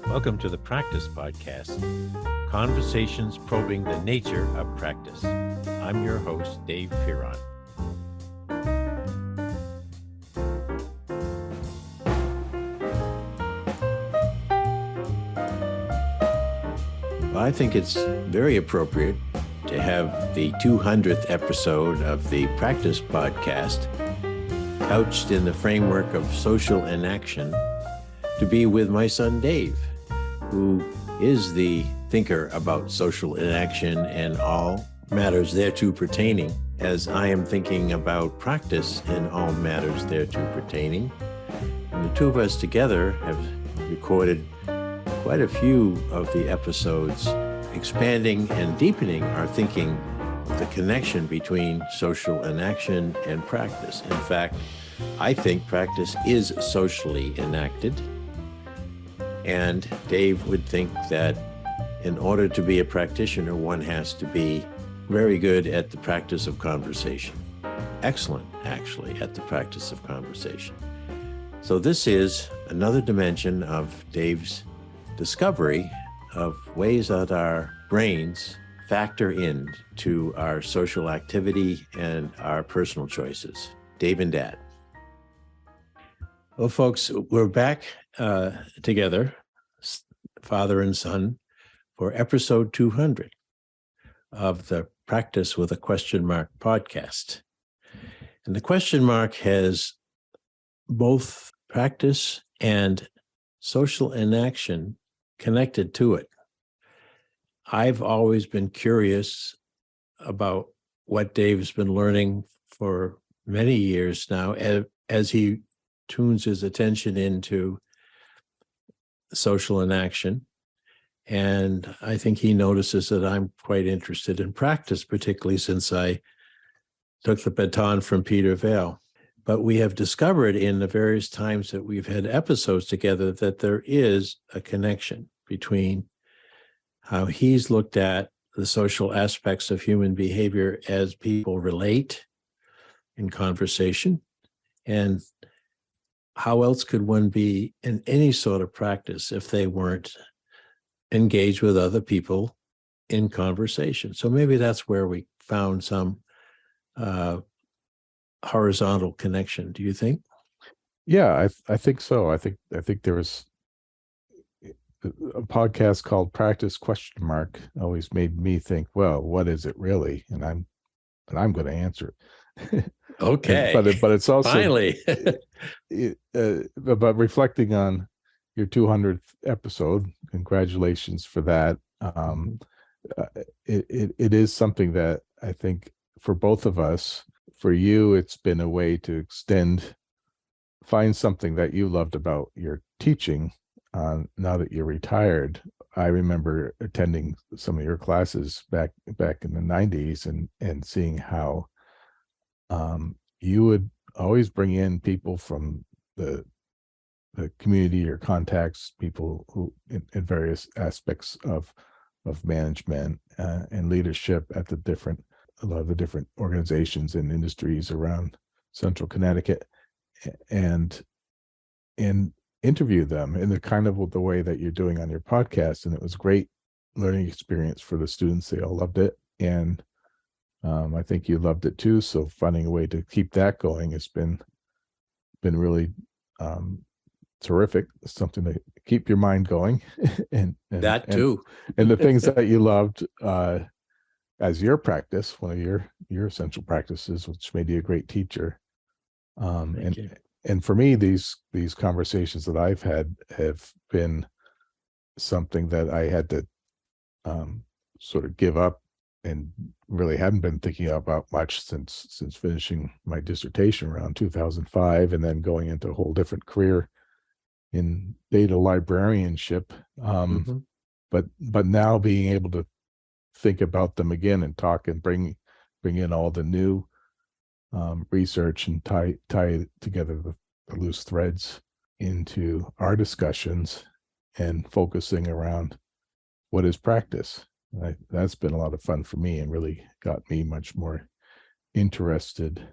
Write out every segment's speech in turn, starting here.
Welcome to the Practice Podcast, conversations probing the nature of practice. I'm your host, Dave Fearon. I think it's very appropriate to have the 200th episode of the Practice Podcast, couched in the framework of social enaction, to be with my son Dave, who is the thinker about social inaction and all matters thereto pertaining, as I am thinking about practice and all matters thereto pertaining. And the two of us together have recorded quite a few of the episodes, expanding and deepening our thinking of the connection between social inaction and practice. In fact, I think practice is socially enacted. And Dave would think that in order to be a practitioner, one has to be very good at the practice of conversation. Excellent, actually, at the practice of conversation. So this is another dimension of Dave's discovery of ways that our brains factor in to our social activity and our personal choices. Dave and Dad. Well, folks, we're back together, father and son, for episode 200 of the Practice with a Question Mark podcast. And the question mark has both practice and social inaction connected to it. I've always been curious about what Dave's been learning for many years now as he tunes his attention into social inaction. And I think he notices that I'm quite interested in practice, particularly since I took the baton from Peter Vaill. But we have discovered in the various times that we've had episodes together that there is a connection between how he's looked at the social aspects of human behavior as people relate in conversation, and how else could one be in any sort of practice if they weren't engaged with other people in conversation? So maybe that's where we found some horizontal connection. Do you think? Yeah, I think so. I think there was a podcast called Practice Question Mark always made me think, well, what is it really? And I'm going to answer it. Okay. But it's also finally but reflecting on your 200th episode, congratulations for that. It is something that I think for both of us, for you, it's been a way to find something that you loved about your teaching. Now that you're retired, I remember attending some of your classes back in the 90s and seeing how you would always bring in people from the community or contacts, people who in various aspects of management and leadership at a lot of the different organizations and industries around central Connecticut, and interview them in the kind of the way that you're doing on your podcast. And it was a great learning experience for the students. They all loved it. And I think you loved it too. So finding a way to keep that going has been really terrific. It's something to keep your mind going. and that too. And the things that you loved as your practice, one of your essential practices, which made you a great teacher. And for me, these conversations that I've had have been something that I had to sort of give up and really hadn't been thinking about much since finishing my dissertation around 2005, and then going into a whole different career in data librarianship. But now being able to think about them again and talk and bring in all the new research and tie together the loose threads into our discussions and focusing around what is practice. That's been a lot of fun for me and really got me much more interested,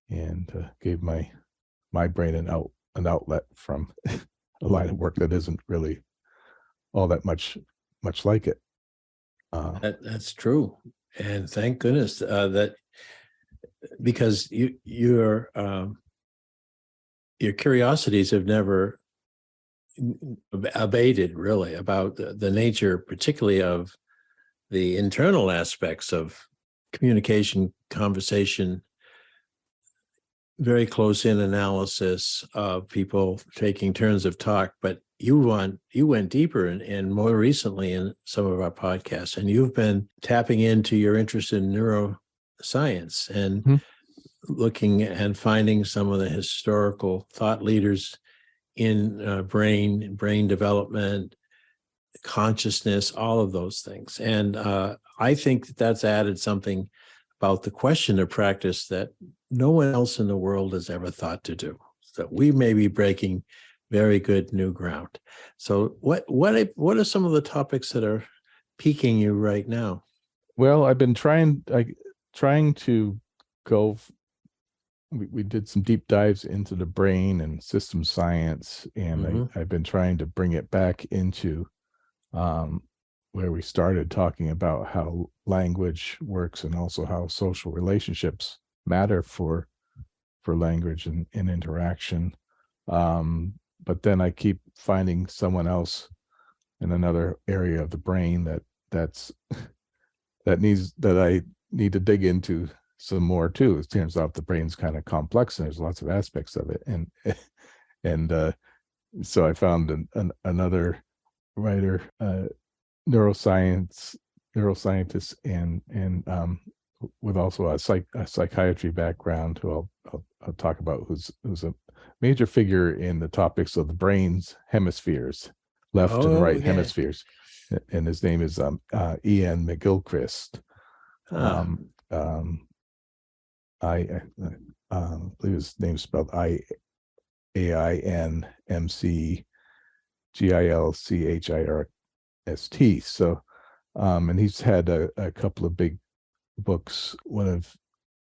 and gave my brain an outlet from line of work that isn't really all that much like it. That's true, and thank goodness that, because your curiosities have never abated, really, about the nature, particularly of the internal aspects of communication, conversation, very close in analysis of people taking turns of talk. But you went deeper and more recently in some of our podcasts, and you've been tapping into your interest in neuroscience and looking and finding some of the historical thought leaders in brain development, consciousness, all of those things. And I think that's added something about the question of practice that no one else in the world has ever thought to do. So we may be breaking very good new ground. So what are some of the topics that are piquing you right now? Well, I've been trying to go. We did some deep dives into the brain and system science, and I've been trying to bring it back into where we started talking about how language works and also how social relationships matter for language and interaction. But then I keep finding someone else in another area of the brain that I need to dig into some more too. It turns out the brain's kind of complex and there's lots of aspects of it, and so I found another writer, neuroscientist, and with also a psychiatry background, who I'll talk about, who's a major figure in the topics of the brain's hemispheres, left and right hemispheres, and his name is Ian McGilchrist. I believe his name's spelled IAINMCGILCHIRST. So, and he's had a couple of big books. One of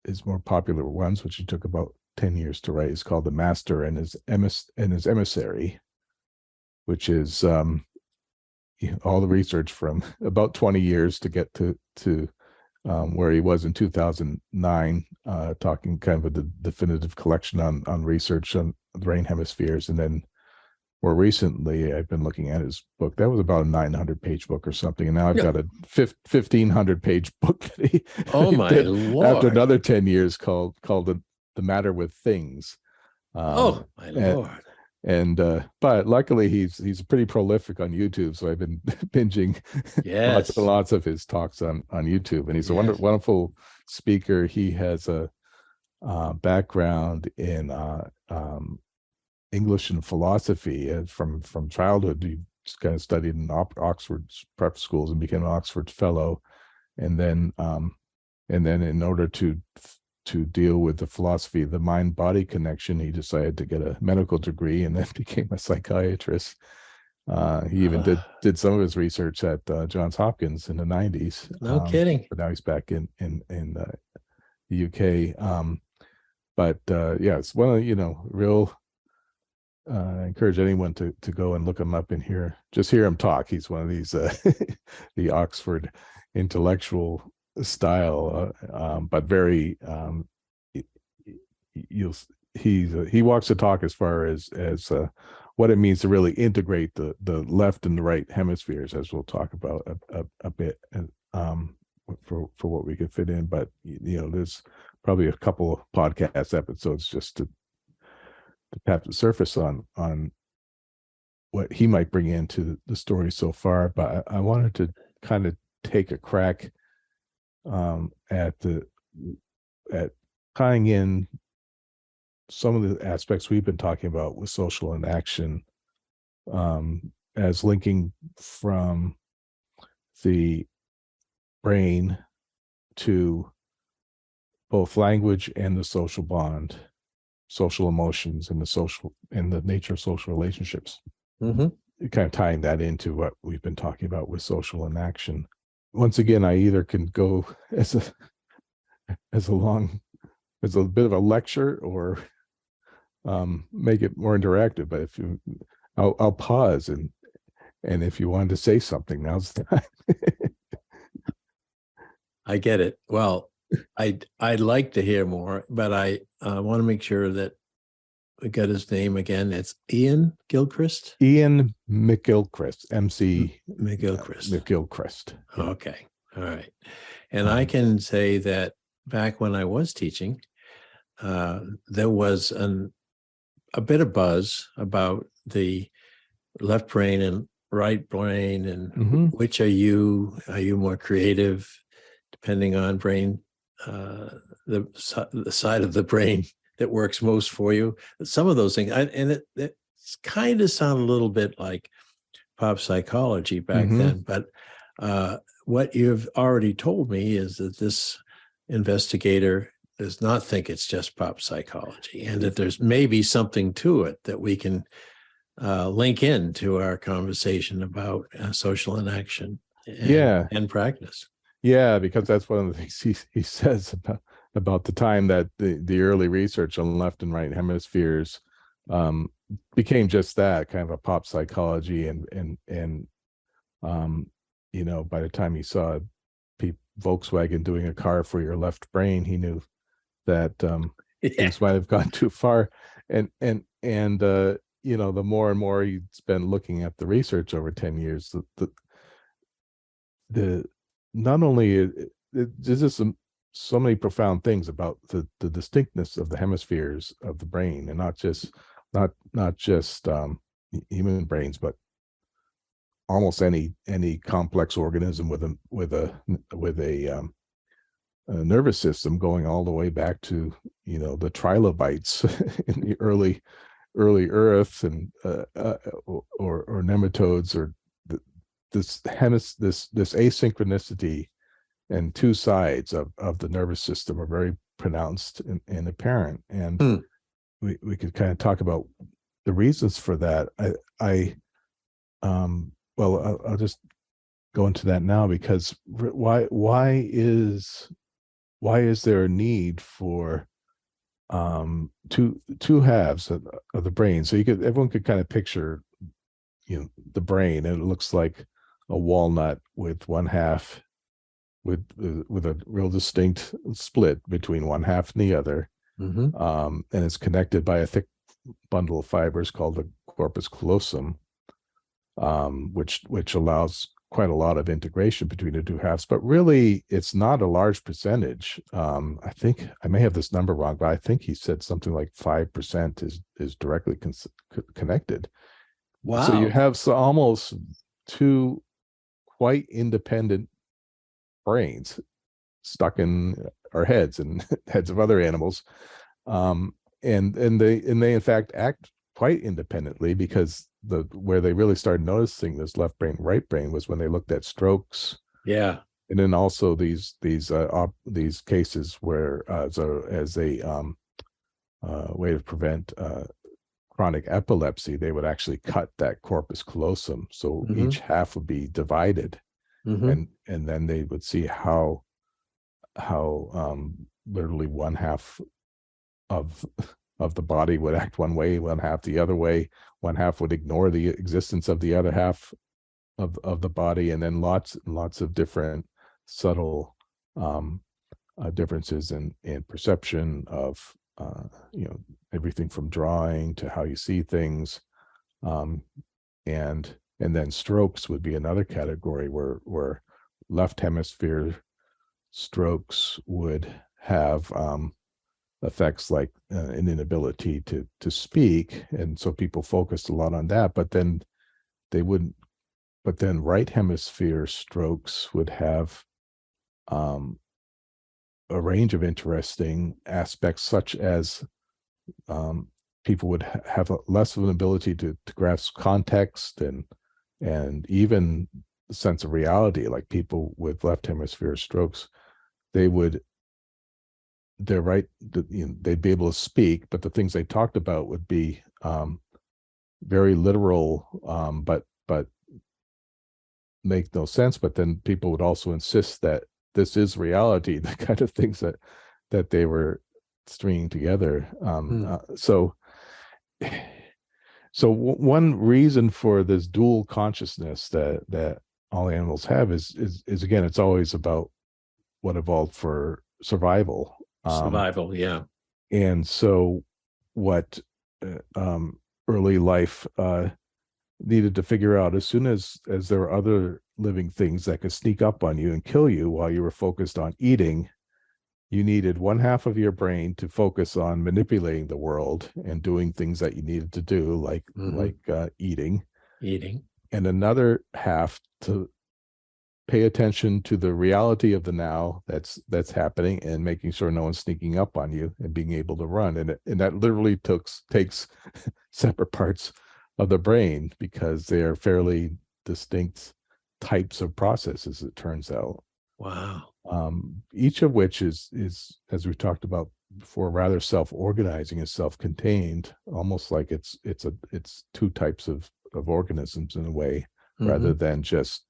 his more popular ones, which he took about 10 years to write, is called The Master and His Emissary, which is all the research from about 20 years to get to where he was in 2009, talking kind of a definitive collection on research on the brain hemispheres. And then more recently, I've been looking at his book. That was about a 900-page book or something. And now I've got a 1,500-page book that he did Lord. after another 10 years called The Matter with Things. Oh, my Lord. And but luckily he's pretty prolific on YouTube, so I've been binging lots and lots of his talks on YouTube, and he's a wonderful speaker. He has a background in English and philosophy from childhood. He kind of studied in Oxford prep schools and became an Oxford fellow, and then in order to deal with the philosophy of the mind-body connection, he decided to get a medical degree and then became a psychiatrist. He even did some of his research at Johns Hopkins in the 90s. No kidding. But now he's back in the UK. But it's one of, real, I encourage anyone to go and look him up and hear him talk. He's one of these, the Oxford intellectual style, but very he walks the talk as far as what it means to really integrate the left and the right hemispheres, as we'll talk about a bit for what we can fit in. But there's probably a couple of podcast episodes just to tap the surface on what he might bring into the story so far. But I wanted to kind of take a crack at tying in some of the aspects we've been talking about with social enaction, as linking from the brain to both language and the social bond, social emotions, and the nature of social relationships. Kind of tying that into what we've been talking about with social enaction. Once again, I either can go as a bit of a lecture or make it more interactive. But I'll pause, and if you wanted to say something, now's the time. I get it. Well, I'd like to hear more, but I want to make sure that we got his name again. It's Ian Gilchrist. Ian McGilchrist, MC McGilchrist. McGilchrist. Yeah. Okay. All right. And I can say that back when I was teaching, there was a bit of buzz about the left brain and right brain, and which are you? Are you more creative, depending on brain, the side of the brain that works most for you? Some of those things, and it kind of sound a little bit like pop psychology back then, but what you've already told me is that this investigator does not think it's just pop psychology, and that there's maybe something to it that we can link into our conversation about social inaction and practice. Yeah, because that's one of the things he says about the time that the early research on left and right hemispheres became just that, kind of a pop psychology, and by the time he saw Volkswagen doing a car for your left brain, he knew that things might have gone too far. And the more and more he's been looking at the research over 10 years, the not only there's just so many profound things about the distinctness of the hemispheres of the brain, and not just human brains, but almost any complex organism with a nervous system, going all the way back to the trilobites in the early Earth, and or nematodes, or this asynchronicity and two sides of the nervous system are very pronounced and apparent. And we could kind of talk about the reasons for that. I'll just go into that now, because why is there a need for two halves of the brain? So everyone could kind of picture the brain, and it looks like a walnut with one half with a real distinct split between one half and the other. And it's connected by a thick bundle of fibers called the corpus callosum, which allows quite a lot of integration between the two halves. But really, it's not a large percentage. I think I may have this number wrong, but I think he said something like 5% is directly connected. Wow! So you have almost two quite independent brains stuck in our heads and heads of other animals, and they in fact act quite independently, because where they really started noticing this left brain right brain was when they looked at strokes, and then also these cases where as a way to prevent chronic epilepsy, they would actually cut that corpus callosum, so each half would be divided. And then they would see how literally one half of the body would act one way, one half the other way, one half would ignore the existence of the other half of the body, and then lots of different subtle differences in perception of everything from drawing to how you see things, and then strokes would be another category where left hemisphere strokes would have effects like an inability to speak, and so people focused a lot on that. But then right hemisphere strokes would have a range of interesting aspects, such as people would have less of an ability to grasp context and even the sense of reality. Like people with left hemisphere strokes, they'd be able to speak, but the things they talked about would be very literal, but make no sense. But then people would also insist that this is reality, the kind of things that they were stringing together. So So one reason for this dual consciousness that all animals have is again, it's always about what evolved for survival. Survival, yeah. And so what early life needed to figure out, as soon as there were other living things that could sneak up on you and kill you while you were focused on eating, you needed one half of your brain to focus on manipulating the world and doing things that you needed to do, like eating, and another half to pay attention to the reality of the now that's happening and making sure no one's sneaking up on you and being able to run. And that literally takes separate parts of the brain, because they are fairly distinct types of processes, it turns out. Wow. Each of which is, as we've talked about before, rather self-organizing and self-contained, almost like it's two types of organisms in a way, rather than just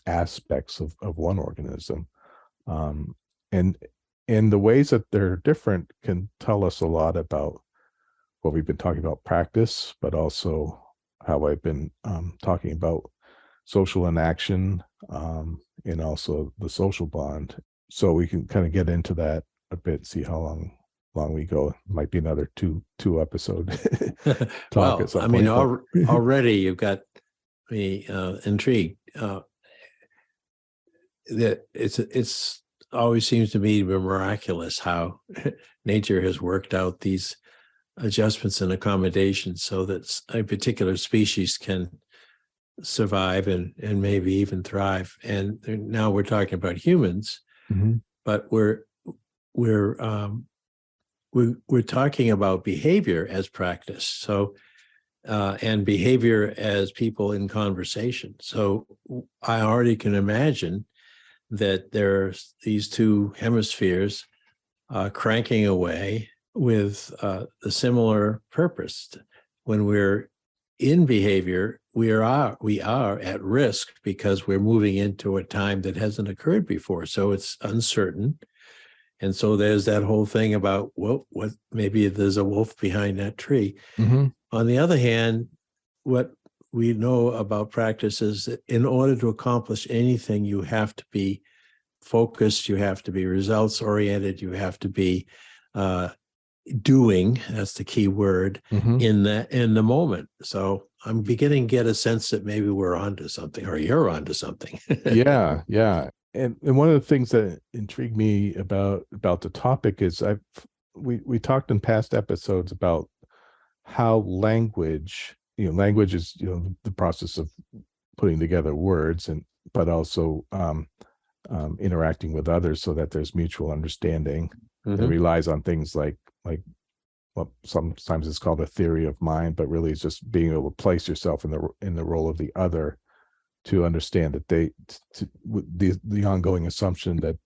aspects of one organism. And the ways that they're different can tell us a lot about what we've been talking about, practice, but also how I've been talking about social enaction, and also the social bond. So we can kind of get into that a bit, see how long we go. Might be another two episode talk Well, at some I mean, point. already you've got me intrigued. That it's always seems to me to be miraculous how nature has worked out these adjustments and accommodations so that a particular species can survive and maybe even thrive. And now we're talking about humans, but we're talking about behavior as practice. So and behavior as people in conversation. So I already can imagine that there's these two hemispheres cranking away with a similar purpose. When we're in behavior, we are at risk because we're moving into a time that hasn't occurred before. So it's uncertain. And so there's that whole thing about, well, what maybe there's a wolf behind that tree. On the other hand, what we know about practice is that in order to accomplish anything, you have to be focused, you have to be results oriented, you have to be doing, that's the key word, in the moment. So I'm beginning to get a sense that maybe we're onto something, or you're onto something. Yeah. And one of the things that intrigued me about the topic is we talked in past episodes about how language is, the process of putting together words, but also interacting with others so that there's mutual understanding. It relies on things like what sometimes it's called a theory of mind, but really it's just being able to place yourself in the role of the other, to understand that the ongoing assumption that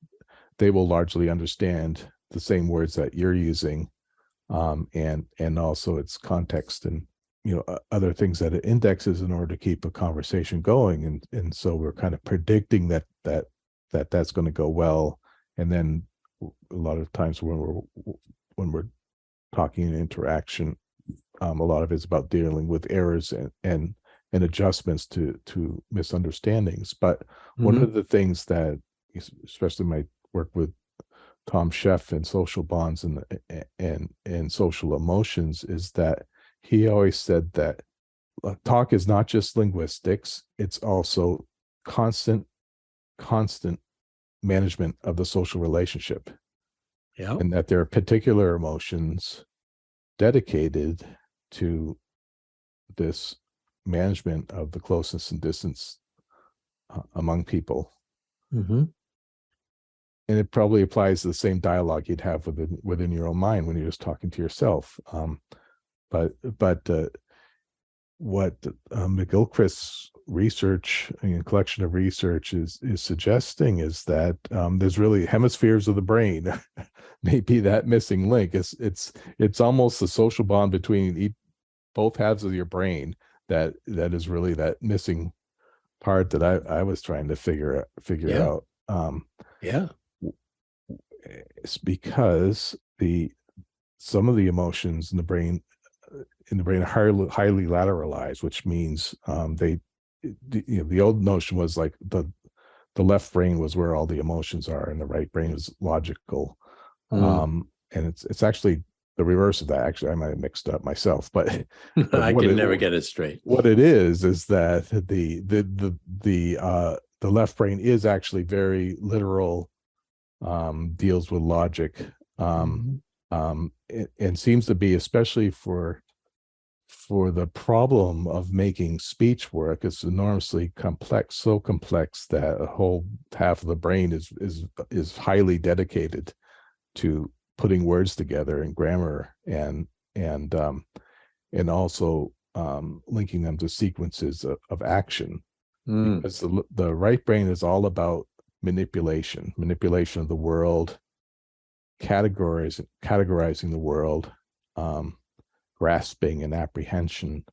they will largely understand the same words that you're using, and also its context and other things that it indexes in order to keep a conversation going. And so we're kind of predicting that's going to go well. And then a lot of times when we're talking in interaction, a lot of it's about dealing with errors and adjustments to misunderstandings. But one of the things that, especially my work with Tom Sheff and social bonds and social emotions, is that he always said that talk is not just linguistics, it's also constant management of the social relationship. Yeah. And that there are particular emotions dedicated to this management of the closeness and distance among people. And it probably applies to the same dialogue you'd have within your own mind when you're just talking to yourself. But what McGilchrist's research and collection of research is suggesting is that there's really hemispheres of the brain may be that missing link. It's almost the social bond between both halves of your brain that is really that missing part that I was trying to figure out. It's because some of the emotions in the brain in the brain highly lateralized, which means the old notion was like the left brain was where all the emotions are, and the right brain is logical. And it's actually the reverse of that. Actually, I might have mixed up myself, but I can never get it straight. What it is that the left brain is actually very literal, deals with logic, and seems to be, especially for the problem of making speech work, it's enormously complex, so complex that a whole half of the brain is highly dedicated to putting words together in grammar and also linking them to sequences of action. Because the right brain is all about manipulation of the world, categorizing the world, grasping and apprehension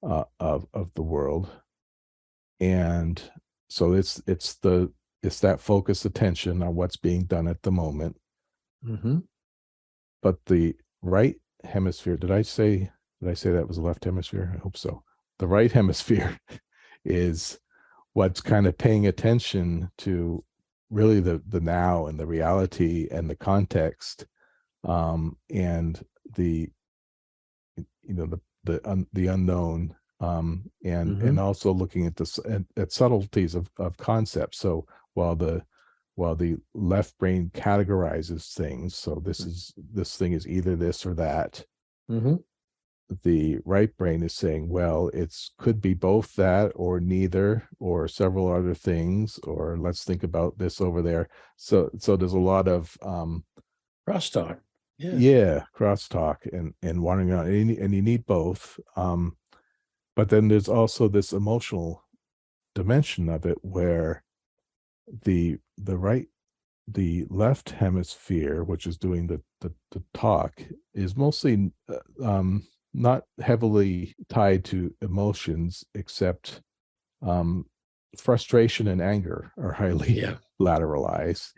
of the world. And so it's that focused attention on what's being done at the moment. But the right hemisphere, did I say that was the left hemisphere? I hope so. The right hemisphere is what's kind of paying attention to really the now and the reality and the context, and the unknown, and also looking at subtleties of concepts. So while the left brain categorizes things, so this thing is either this or that, the right brain is saying, well, it's could be both that or neither or several other things, or let's think about this over there. So there's a lot of crosstalk. Crosstalk and wandering around, and you need both. But then there's also this emotional dimension of it, where the left hemisphere, which is doing the talk, is mostly not heavily tied to emotions, except frustration and anger are highly lateralized.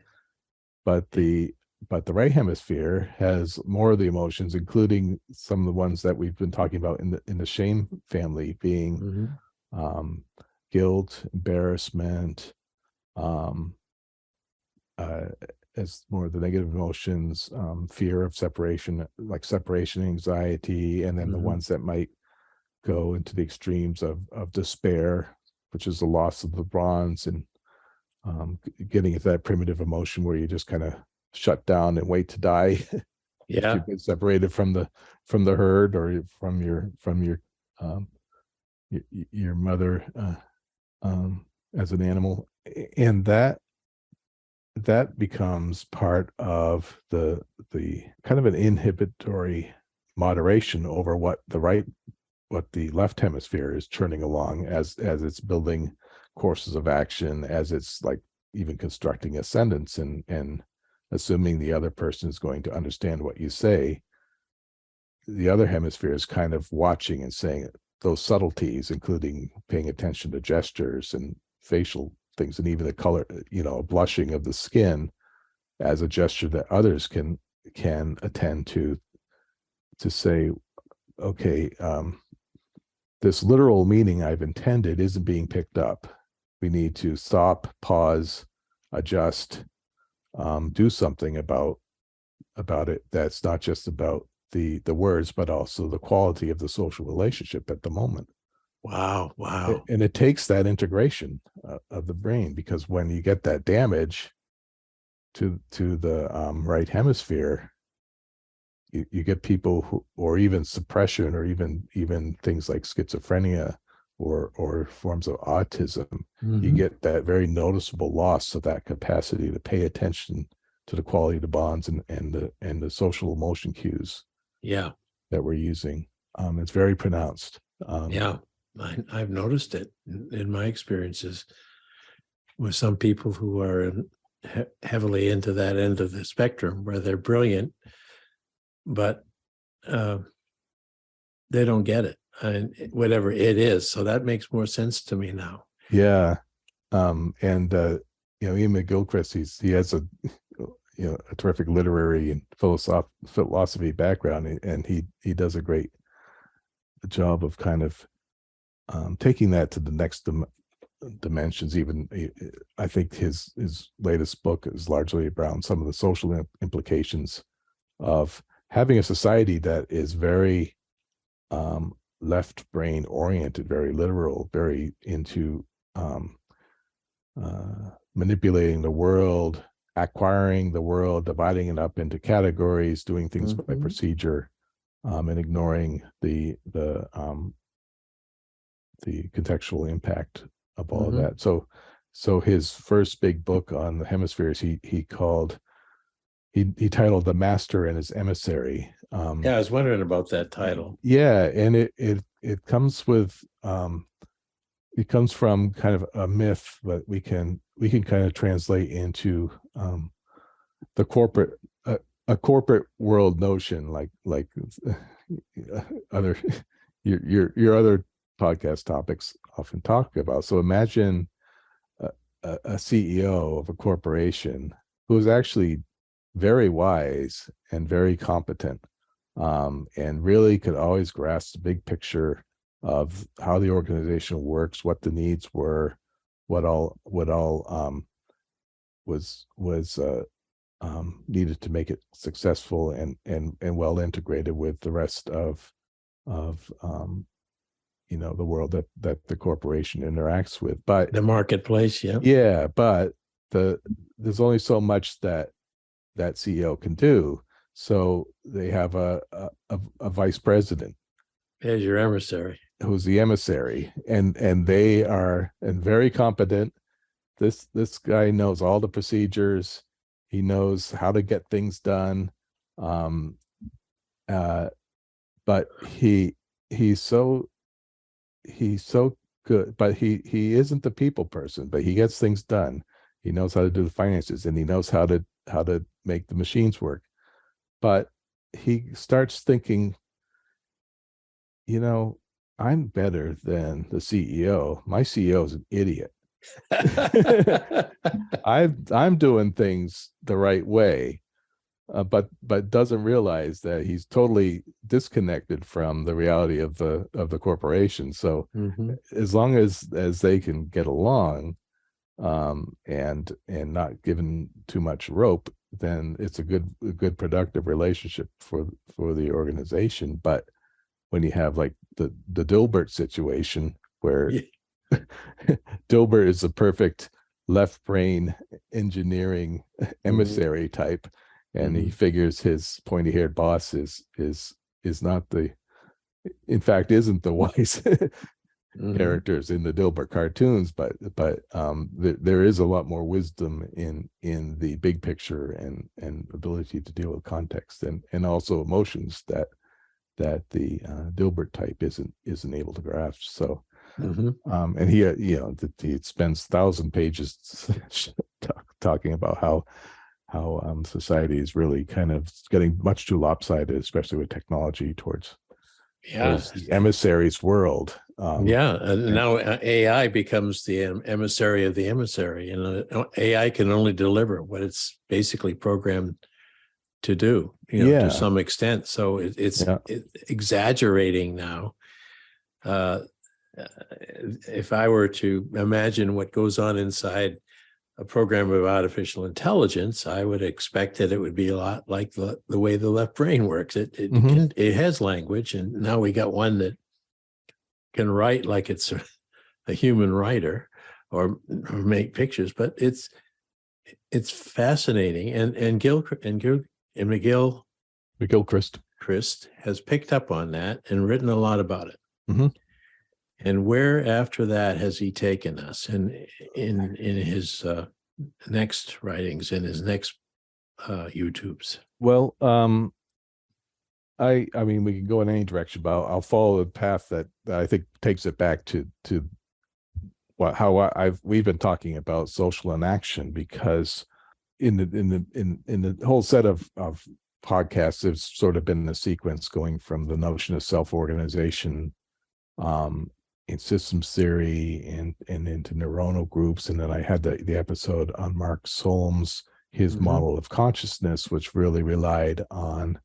But the right hemisphere has more of the emotions, including some of the ones that we've been talking about in the shame family, being guilt, embarrassment, as more of the negative emotions, fear of separation, like separation anxiety, and then the ones that might go into the extremes of despair, which is the loss of the bonds, and getting into that primitive emotion where you just kind of shut down and wait to die. If you've been separated from the herd, or from your mother as an animal, and that becomes part of the kind of an inhibitory moderation over what the left hemisphere is churning along as it's building courses of action, as it's like even constructing a sentence and assuming the other person is going to understand what you say. The other hemisphere is kind of watching and saying those subtleties, including paying attention to gestures and facial things, and even the color, blushing of the skin as a gesture that others can attend to say, okay, this literal meaning I've intended isn't being picked up. We need to stop, pause, adjust, do something about it. That's not just about the words, but also the quality of the social relationship at the moment. Wow. And it takes that integration of the brain, because when you get that damage to the right hemisphere, you get people who, or even suppression, or even things like schizophrenia or forms of autism. You get that very noticeable loss of that capacity to pay attention to the quality of the bonds and the social emotion cues that we're using. It's very pronounced. I've noticed it in my experiences with some people who are heavily into that end of the spectrum, where they're brilliant, but they don't get it, and whatever it is. So that makes more sense to me now. Ian McGilchrist, he has a terrific literary and philosophy background, and he does a great job of kind of taking that to the next dimensions. Even I think his latest book is largely around some of the social implications of having a society that is very left brain oriented, very literal, very into manipulating the world, acquiring the world, dividing it up into categories, doing things by procedure, and ignoring the contextual impact of all of that. So his first big book on the hemispheres, he titled "The Master and His Emissary." Yeah, I was wondering about that title. Yeah, and it comes with it comes from kind of a myth that we can kind of translate into the corporate a corporate world notion, like other your other podcast topics often talk about. So imagine a CEO of a corporation who is actually very wise and very competent, and really could always grasp the big picture of how the organization works, what the needs were, what all was needed to make it successful and well integrated with the rest of the world that the corporation interacts with. But the marketplace, yeah, but there's only so much that CEO can do. So they have a vice president as your emissary, who's the emissary, and they are very competent. This guy knows all the procedures. He knows how to get things done. But he's so good, but he isn't the people person, but he gets things done. He knows how to do the finances, and he knows how to make the machines work. But he starts thinking, I'm better than the CEO. My CEO is an idiot. I'm doing things the right way, but doesn't realize that he's totally disconnected from the reality of the corporation. So as long as they can get along, and not given too much rope, then it's a good productive relationship for the organization. But when you have like the Dilbert situation, where Dilbert is a perfect left brain engineering emissary type, and he figures his pointy haired boss is not in fact isn't the wise characters in the Dilbert cartoons, but there is a lot more wisdom in the big picture and ability to deal with context and also emotions that the Dilbert type isn't able to grasp. So and he spends 1,000 pages talking about how society is really kind of getting much too lopsided, especially with technology towards the emissary's world. Now AI becomes the emissary of the emissary. AI can only deliver what it's basically programmed to do, to some extent. So it's exaggerating now. If I were to imagine what goes on inside a program of artificial intelligence, I would expect that it would be a lot like the way the left brain works. It has language, and now we got one that can write like it's a human writer or make pictures. But it's fascinating, and McGill Christ has picked up on that and written a lot about it. And where after that has he taken us? And in his next writings, in his next YouTubes? Well, I mean, we can go in any direction, but I'll follow the path that I think takes it back to how we've been talking about social enaction, because in the whole set of podcasts, there's sort of been a sequence going from the notion of self-organization, in systems theory and into neuronal groups. And then I had the episode on Mark Solms, his model of consciousness, which really relied on,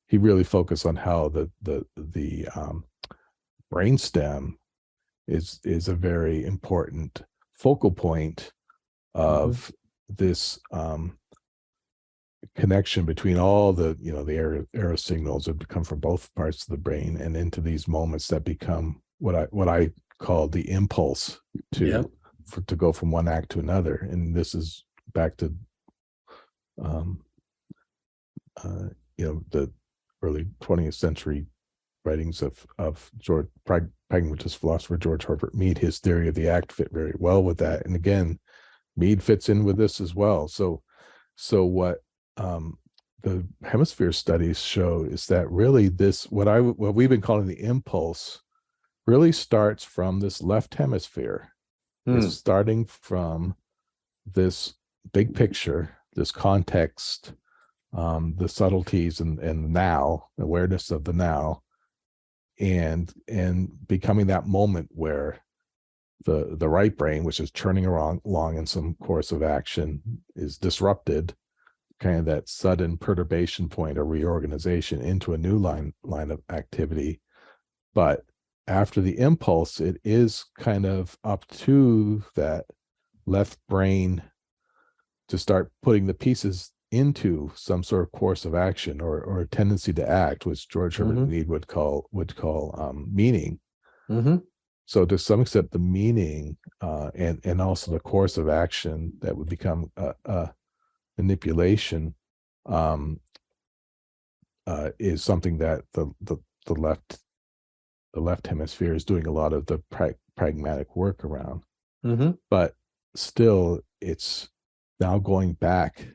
he really focused on how the brainstem is a very important focal point of this connection between all the the arrow signals that come from both parts of the brain and into these moments that become what I call the impulse to go from one act to another. And this is back to the early 20th century writings of pragmatist philosopher George Herbert Mead. His theory of the act fit very well with that. And again, Mead fits in with this as well. So what the hemisphere studies show is that really what we've been calling the impulse really starts from this left hemisphere. It's starting from this big picture, this context, the subtleties and now, awareness of the now, and becoming that moment where the right brain, which is churning along in some course of action, is disrupted, kind of that sudden perturbation point or reorganization into a new line of activity. But after the impulse, it is kind of up to that left brain to start putting the pieces into some sort of course of action or a tendency to act, which George Herbert Mead would call meaning. So to some extent, the meaning and also the course of action that would become a manipulation is something that the left hemisphere is doing a lot of the pragmatic work around. But still, it's now going back.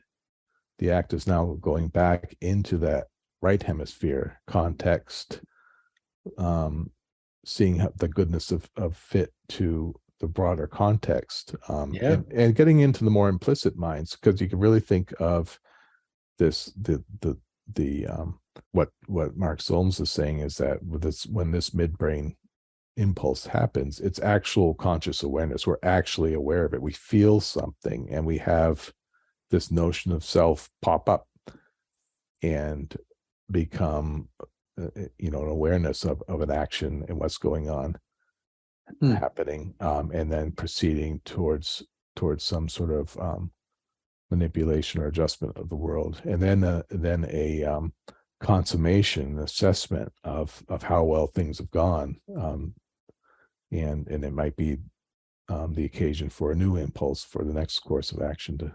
The act is now going back into that right hemisphere context, seeing the goodness of fit to the broader context, and getting into the more implicit minds, because you can really think of this what Mark Solms is saying is that when this midbrain impulse happens, it's actual conscious awareness. We're actually aware of it. We feel something, and we have this notion of self pop up and become an awareness of an action and what's going on happening, and then proceeding towards some sort of manipulation or adjustment of the world, and then a consummation, assessment of how well things have gone, and it might be the occasion for a new impulse for the next course of action to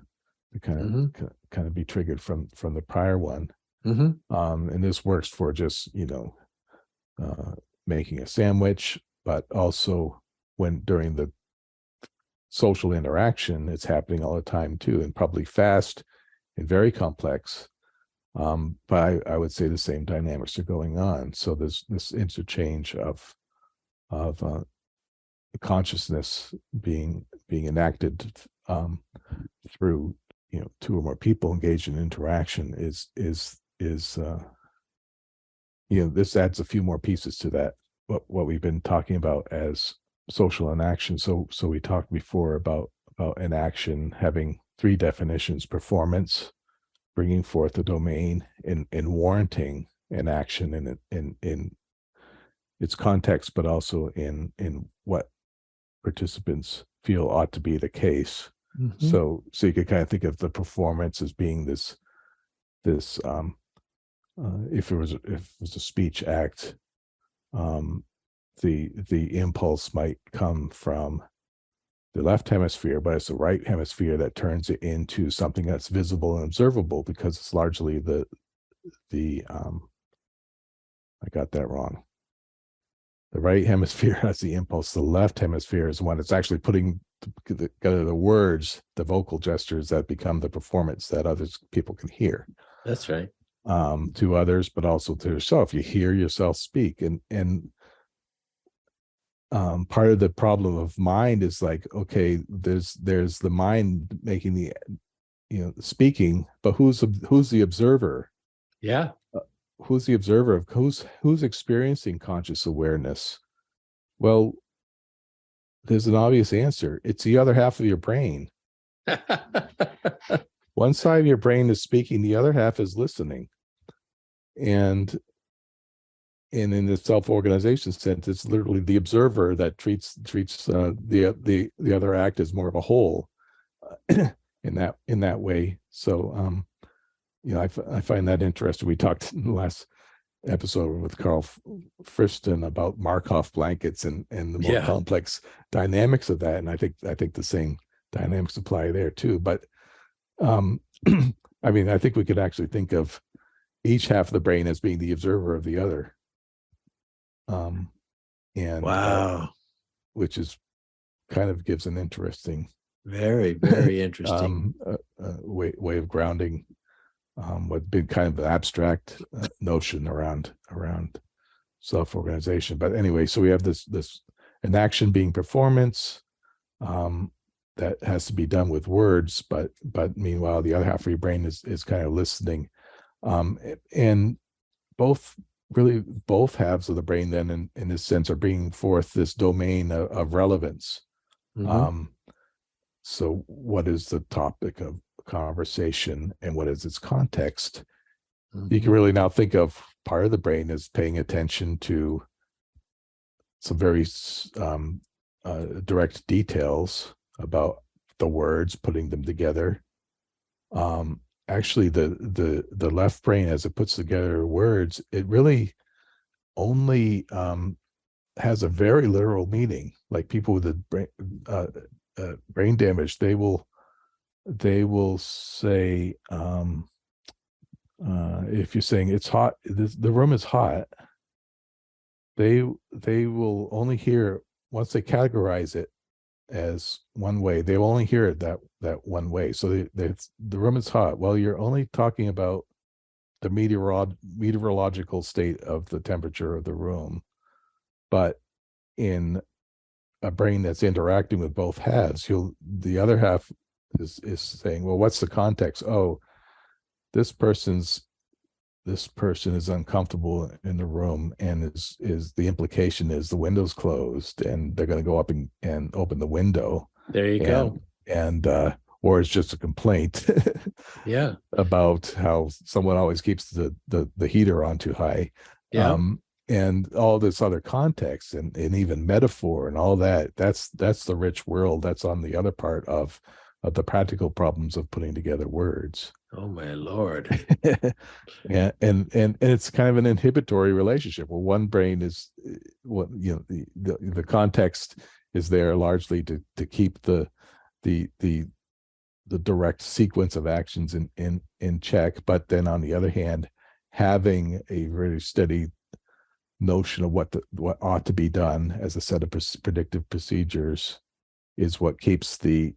kind of be triggered from the prior one. And this works for just making a sandwich, but also during the social interaction, it's happening all the time too, and probably fast and very complex. But I would say the same dynamics are going on. So there's this interchange of consciousness being enacted through two or more people engaged in interaction is this adds a few more pieces to that what we've been talking about as social inaction. So we talked before about inaction having three definitions: performance, bringing forth the domain, and warranting an action in its context, but also in what participants feel ought to be the case. So you could kind of think of the performance as being this if it was a speech act, the impulse might come from the left hemisphere, but it's the right hemisphere that turns it into something that's visible and observable, because it's largely the I got that wrong. The right hemisphere has the impulse. The left hemisphere is the one that's actually putting together the words, the vocal gestures that become the performance that people can hear. That's right. To others, but also to yourself. You hear yourself speak, and part of the problem of mind is like, okay, there's the mind making the speaking, but who's the observer? Yeah. Who's the observer of who's experiencing conscious awareness? Well, there's an obvious answer. It's the other half of your brain. One side of your brain is speaking, the other half is listening. And and in the self-organization sense, it's literally the observer that treats the other act as more of a whole in that way. So I find that interesting. We talked in the last episode with Carl Friston about Markov blankets and the more complex dynamics of that, and I think the same dynamics apply there too. But I mean, I think we could actually think of each half of the brain as being the observer of the other. And wow, which is kind of gives an interesting, very, very interesting way of grounding what's been kind of an abstract notion around self-organization. But anyway, so we have this enaction being performance that has to be done with words, but meanwhile the other half of your brain is kind of listening, and both halves of the brain then in this sense are bringing forth this domain of relevance. So what is the topic of conversation and what is its context? You can really now think of part of the brain as paying attention to some very direct details about the words, putting them together. Actually, the left brain, as it puts together words, it really only has a very literal meaning. Like people with the brain damage, they will say, if you're saying it's hot, the room is hot, they will only hear, once they categorize it as one way, they will only hear it that one way. So the room is hot. Well, you're only talking about the meteorological state of the temperature of the room. But in a brain that's interacting with both halves, the other half is saying, well, what's the context? Oh, this person is uncomfortable in the room, and is the implication is the window's closed and they're going to go up and open the window. There you go. And or it's just a complaint about how someone always keeps the heater on too high. And all this other context and even metaphor and all that's the rich world that's on the other part of the practical problems of putting together words. Oh my Lord. and it's kind of an inhibitory relationship where one brain is the context is there largely to keep the direct sequence of actions in check, but then on the other hand, having a very steady notion of what ought to be done as a set of predictive procedures is what keeps the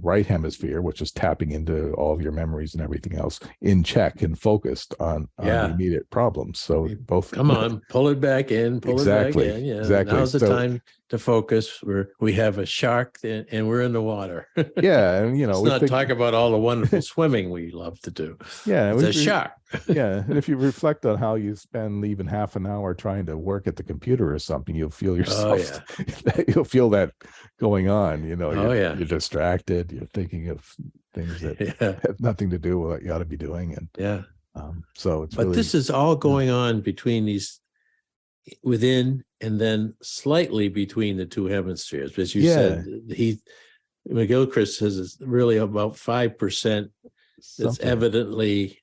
right hemisphere, which is tapping into all of your memories and everything else, in check and focused on the immediate problems. So both come on, pull it back in, it back in. Yeah, exactly. Now's the time to focus. We have a shark and we're in the water. Yeah, and let's not talk about all the wonderful swimming we love to do. Yeah, it's a shark. Yeah, and if you reflect on how you spend even half an hour trying to work at the computer or something, you'll feel yourself. You'll feel that going on. You're distracted. You're thinking of things that have nothing to do with what you ought to be doing. And so it's. But this is all going on between these, within and then slightly between the two hemispheres. As you said, McGilchrist says it's really about 5% that's evidently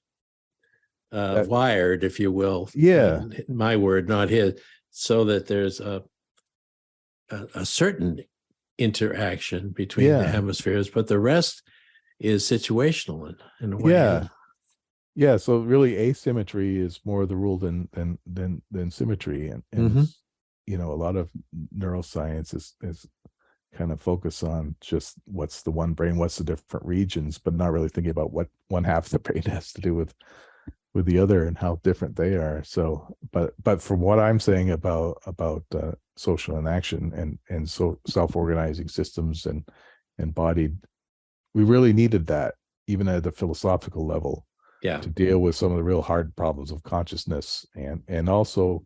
wired, if you will. Yeah, my word, not his. So that there's a certain interaction between the hemispheres, but the rest is situational in a way. Yeah. So really, asymmetry is more the rule than symmetry, and a lot of neuroscience is kind of focus on just what's the one brain, what's the different regions, but not really thinking about what one half of the brain has to do with the other and how different they are. So, but from what I'm saying about social inaction and so self-organizing systems and embodied, we really needed that even at the philosophical level to deal with some of the real hard problems of consciousness and also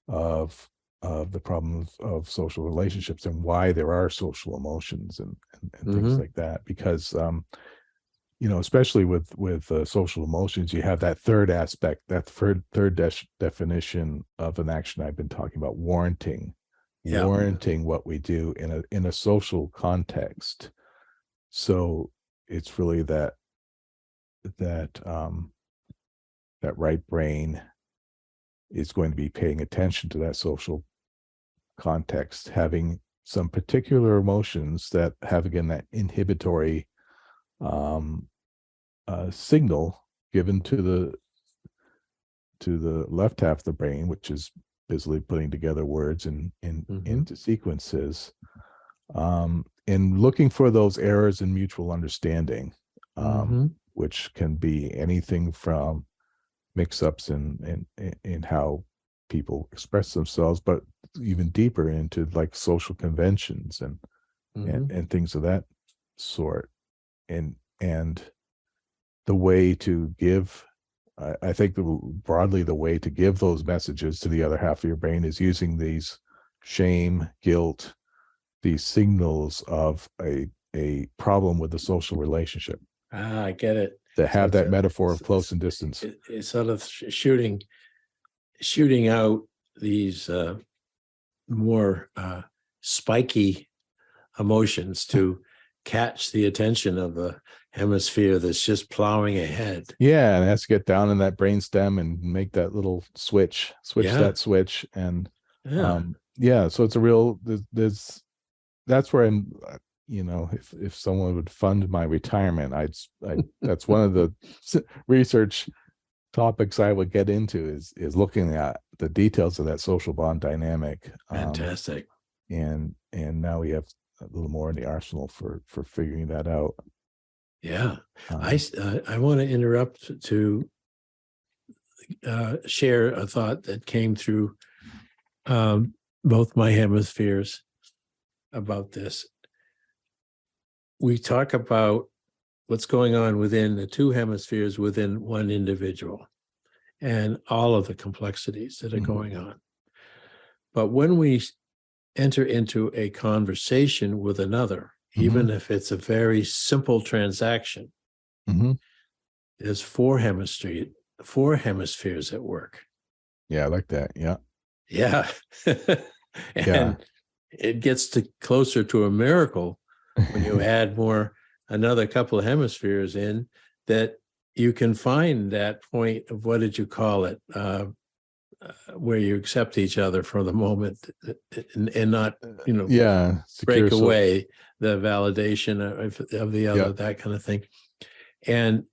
of the problems of social relationships and why there are social emotions and things like that. Because especially with social emotions, you have that third aspect, that third definition of an action I've been talking about, warranting Yeah. what we do in a social context. So it's really that right brain is going to be paying attention to that social context, having some particular emotions that have, again, that inhibitory signal given to the left half of the brain, which is busily putting together words into sequences, and looking for those errors in mutual understanding, which can be anything from mix-ups in how people express themselves, but even deeper into like social conventions and things of that sort, and the way to give, I think broadly the way to give those messages to the other half of your brain is using these shame, guilt, these signals of a problem with the social relationship. I get it. To have that metaphor of close and distance. It's sort of shooting out these more spiky emotions to catch the attention of a hemisphere that's just plowing ahead. Yeah, and it has to get down in that brainstem and make that little switch that switch. And so it's a real, there's that's where I'm, if someone would fund my retirement, I that's one of the research topics I would get into is looking at the details of that social bond dynamic. Fantastic. And now we have a little more in the arsenal for figuring that out. Yeah. I want to interrupt to share a thought that came through both my hemispheres about this. We talk about what's going on within the two hemispheres within one individual and all of the complexities that are going on. But when we enter into a conversation with another, even if it's a very simple transaction, there's four hemispheres at work. Yeah, I like that. Yeah. Yeah. And it gets closer to a miracle when you add another couple of hemispheres in, that you can find that point of, what did you call it, where you accept each other for the moment and not, break away the validation of the other, that kind of thing. And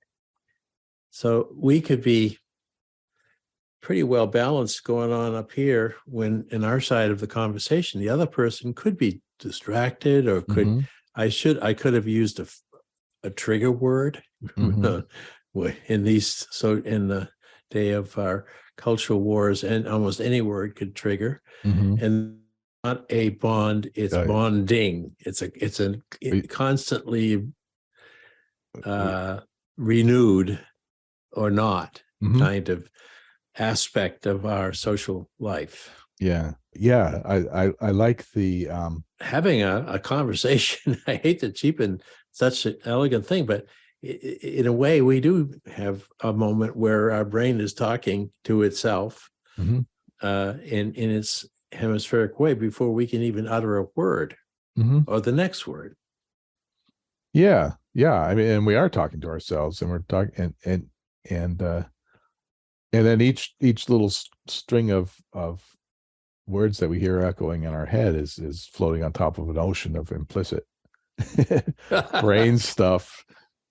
so we could be pretty well balanced going on up here, when in our side of the conversation, the other person could be distracted, or I could have used a trigger word in the day of our cultural wars, and almost any word could trigger, and not a bond, it's bonding. It's a constantly renewed or not kind of aspect of our social life. Yeah. I like the having a conversation. I hate to cheapen such an elegant thing, but in a way, we do have a moment where our brain is talking to itself in its hemispheric way before we can even utter a word or the next word. Yeah. I mean, and we are talking to ourselves, and we're talking, and then each little string of words that we hear echoing in our head is floating on top of an ocean of implicit brain stuff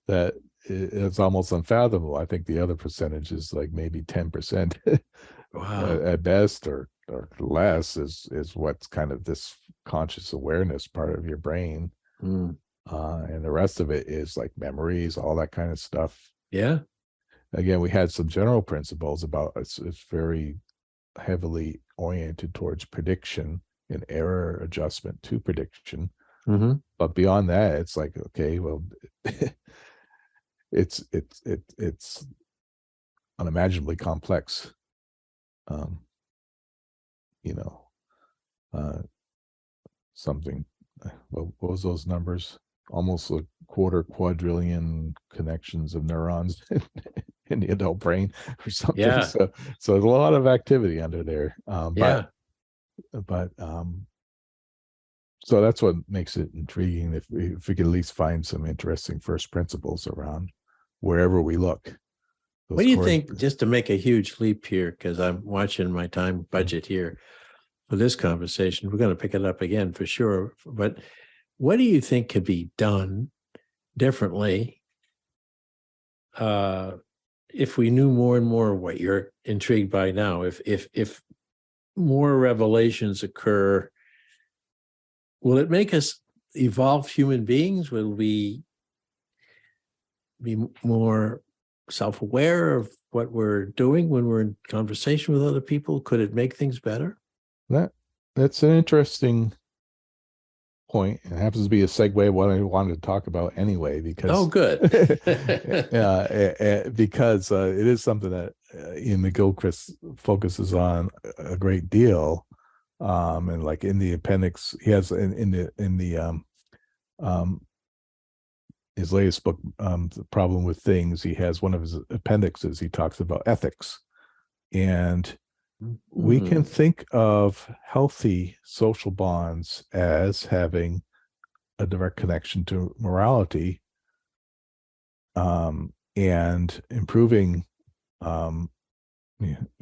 that it's almost unfathomable. I think the other percentage is like maybe 10% at best, or less, is what's kind of this conscious awareness part of your brain. And the rest of it is like memories, all that kind of stuff. Yeah. Again, we had some general principles about it's very heavily oriented towards prediction and error adjustment to prediction. But beyond that, it's like, okay, well, it's unimaginably complex. Something. What was those numbers? almost a quarter quadrillion connections of neurons in the adult brain or something. Yeah. So there's a lot of activity under there. Yeah. But so that's what makes it intriguing. If we could at least find some interesting first principles around wherever we look. What do you think, just to make a huge leap here, because I'm watching my time budget here for this conversation, we're going to pick it up again for sure. But what do you think could be done differently if we knew more and more what you're intrigued by now? If more revelations occur, will it make us evolve human beings? Will we be more self-aware of what we're doing when we're in conversation with other people? Could it make things better? That's an interesting point. It happens to be a segue of what I wanted to talk about anyway, because good. because it is something that Ian McGilchrist focuses on a great deal. And like in the appendix, he has in the his latest book, The Problem with Things, he has one of his appendixes, he talks about ethics. And we can think of healthy social bonds as having a direct connection to morality, and improving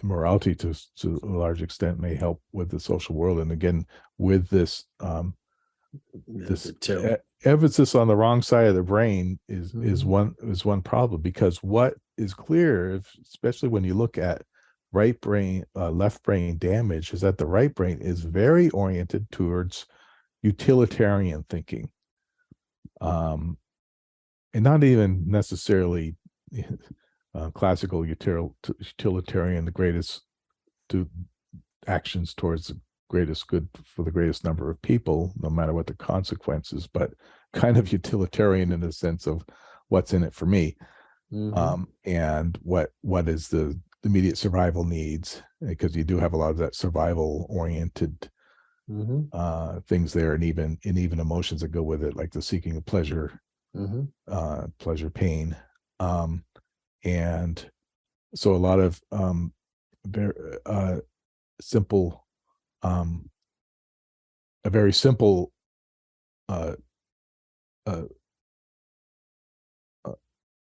morality to a large extent may help with the social world. And again, with this emphasis on the wrong side of the brain is one problem, because what is clear, especially when you look at right brain left brain damage, is that the right brain is very oriented towards utilitarian thinking, and not even necessarily classical utilitarian, the greatest actions towards the greatest good for the greatest number of people, no matter what the consequences, but kind of utilitarian in the sense of what's in it for me, and what is the immediate survival needs, because you do have a lot of that survival oriented things there, and even emotions that go with it, like the seeking of pleasure, pleasure, pain, and so a lot of very simple, a very simple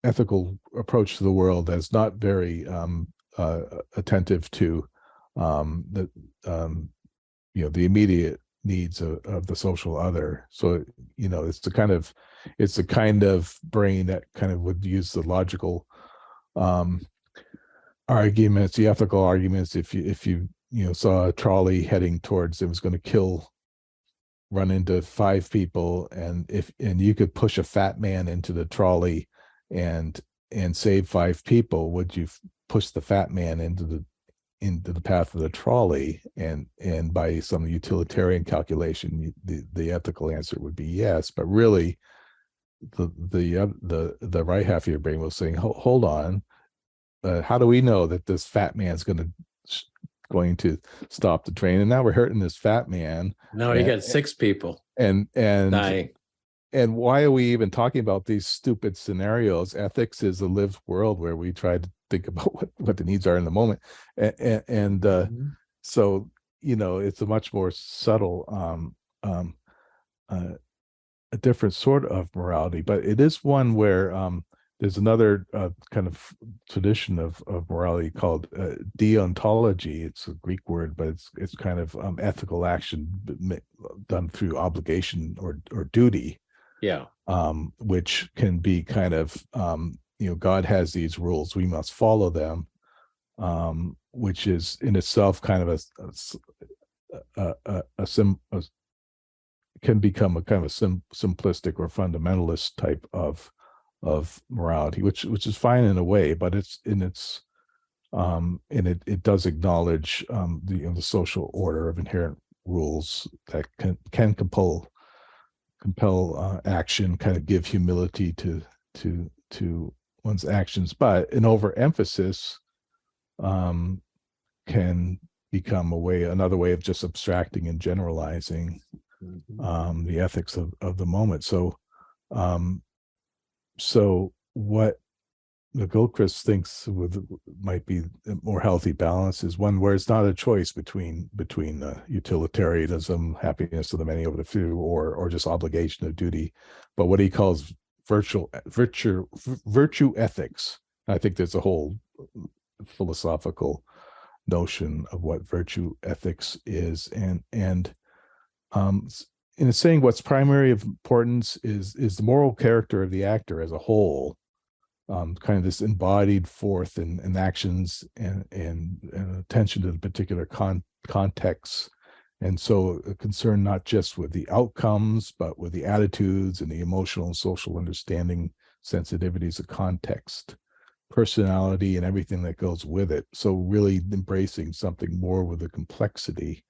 ethical approach to the world that's not very attentive to the the immediate needs of the social other. So it's the kind of brain that kind of would use the logical arguments, the ethical arguments. If you saw a trolley heading towards, it was going to run into 5 people, and you could push a fat man into the trolley and save 5 people, would you push the fat man into the path of the trolley? And by some utilitarian calculation, the ethical answer would be yes. But really, the right half of your brain was saying, hold on, how do we know that this fat man's going to stop the train? And now we're hurting this fat man. Now you got 6 people and dying. And why are we even talking about these stupid scenarios? Ethics is a lived world where we try to think about what the needs are in the moment. So, it's a much more subtle, a different sort of morality, but it is one where there's another kind of tradition of morality called deontology. It's a Greek word, but it's kind of ethical action done through obligation or duty. Yeah. Which can be kind of, God has these rules, we must follow them, which is in itself kind of can become a kind of a simplistic or fundamentalist type of morality, which is fine in a way, but it does acknowledge the social order of inherent rules that can compel action, kind of give humility to one's actions. But an overemphasis can become another way of just abstracting and generalizing the ethics of the moment. So So what the Gilchrist thinks might be a more healthy balance is one where it's not a choice between utilitarianism, happiness of the many over the few, or just obligation of duty, but what he calls virtue ethics. I think there's a whole philosophical notion of what virtue ethics is, and in saying what's primary of importance is the moral character of the actor as a whole, kind of this embodied forth in actions and attention to the particular context. And so a concern not just with the outcomes, but with the attitudes and the emotional and social understanding sensitivities of context, personality, and everything that goes with it. So really embracing something more with the complexity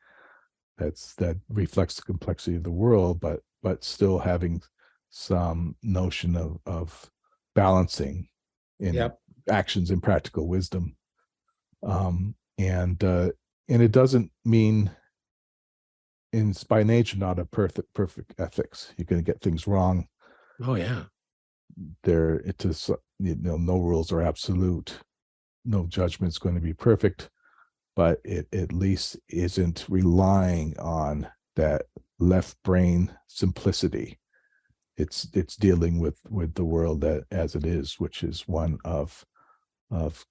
that reflects the complexity of the world, but still having some notion of balancing in actions and practical wisdom. And it doesn't mean, it's by nature not a perfect ethics. You're going to get things wrong. Oh yeah. It is, no rules are absolute. No judgment's going to be perfect, but it at least isn't relying on that left brain simplicity. It's dealing with the world as it is, which is one of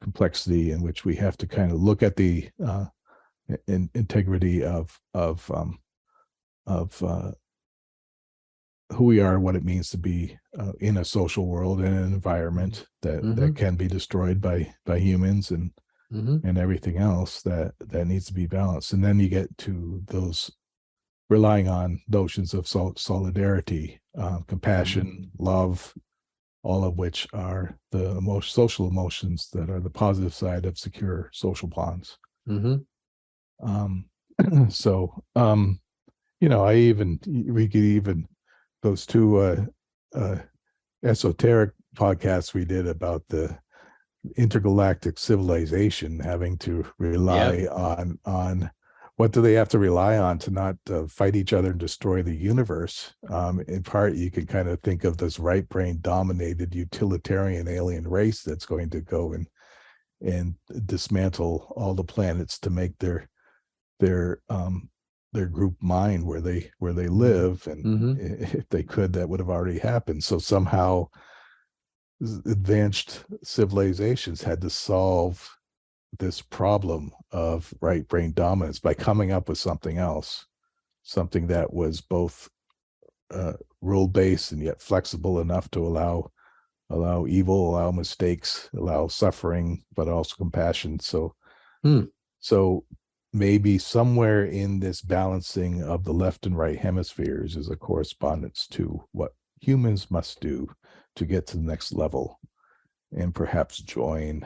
complexity, in which we have to kind of look at the integrity of who we are, what it means to be in a social world and an environment that can be destroyed by humans and everything else that needs to be balanced. And then you get to those relying on notions of solidarity, compassion, love, all of which are the most social emotions that are the positive side of secure social bonds. So, we could even, those two esoteric podcasts we did about the intergalactic civilization having to rely on what do they have to rely on to not fight each other and destroy the universe. In part, you can kind of think of this right brain dominated utilitarian alien race that's going to go and dismantle all the planets to make their group mind where they live. And if they could, that would have already happened. So somehow advanced civilizations had to solve this problem of right brain dominance by coming up with something else, something that was both rule based and yet flexible enough to allow evil, allow mistakes, allow suffering, but also compassion. So maybe somewhere in this balancing of the left and right hemispheres is a correspondence to what humans must do to get to the next level and perhaps join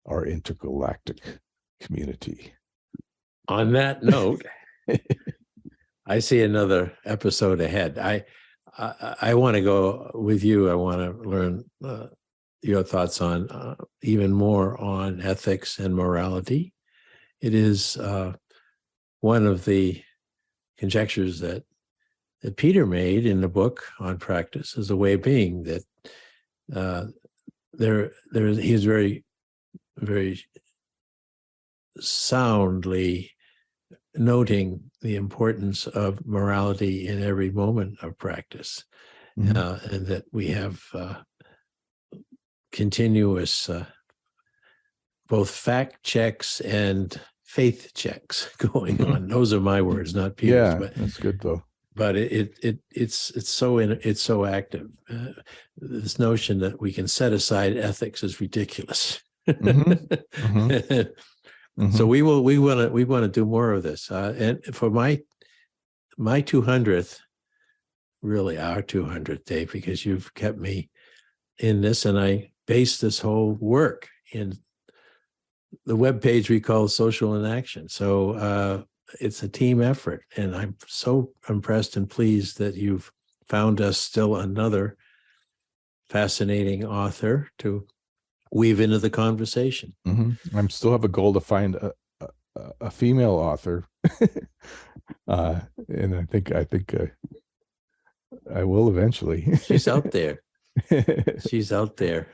our intergalactic community. On that note, I see another episode ahead. I want to go with you. I want to learn your thoughts on even more on ethics and morality. It is one of the conjectures that Peter made in the book on practice as a way of being, that he's very, very soundly noting the importance of morality in every moment of practice, and that we have continuous both fact checks and faith checks going on. Those are my words, not Peter's. Yeah, but that's good though. But it's so active. This notion that we can set aside ethics is ridiculous. So we want to do more of this. And for my 200th, really our 200th day, because you've kept me in this, and I base this whole work in the webpage we call Social Enaction. So it's a team effort, and I'm so impressed and pleased that you've found us still another fascinating author to weave into the conversation. I still have a goal to find a female author, and I think I will eventually. She's out there. She's out there.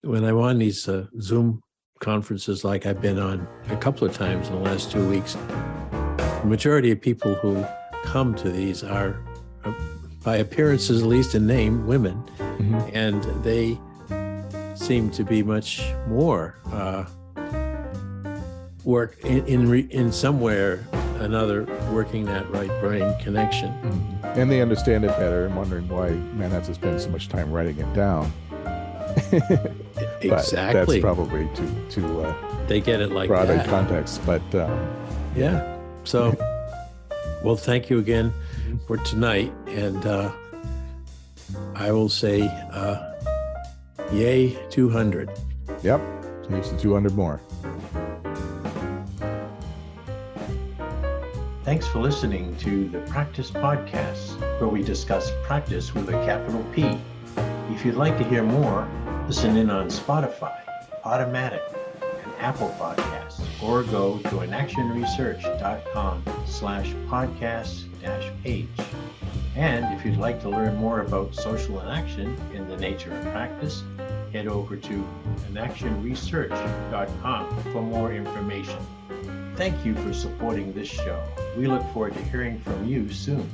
When I'm on these Zoom conferences, like I've been on a couple of times in the last 2 weeks, the majority of people who come to these are, by appearances, at least in name, women, and they seem to be much more work in somewhere another working that right brain connection. And they understand it better and wondering why man has to spend so much time writing it down. Exactly. That's probably too they get it like broad that. in context, but yeah. So, well, thank you again for tonight, and I will say, yay 200. Yep. Here's the 200 more. Thanks for listening to the Practice Podcast, where we discuss practice with a capital P. If you'd like to hear more, listen in on Spotify, Automatic, and Apple Podcasts, or go to enactionresearch.com/podcast-page. And if you'd like to learn more about social enaction in the nature of practice, head over to enactionresearch.com for more information. Thank you for supporting this show. We look forward to hearing from you soon.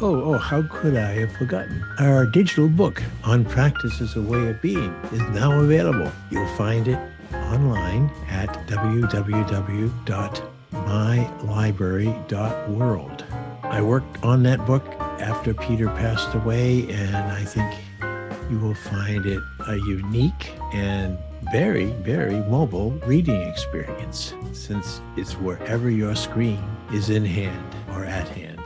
Oh, how could I have forgotten? Our digital book on practice as a way of being is now available. You'll find it online at www.mylibrary.world. I worked on that book after Peter passed away, and I think you will find it a unique and very, very mobile reading experience, since it's wherever your screen is in hand or at hand.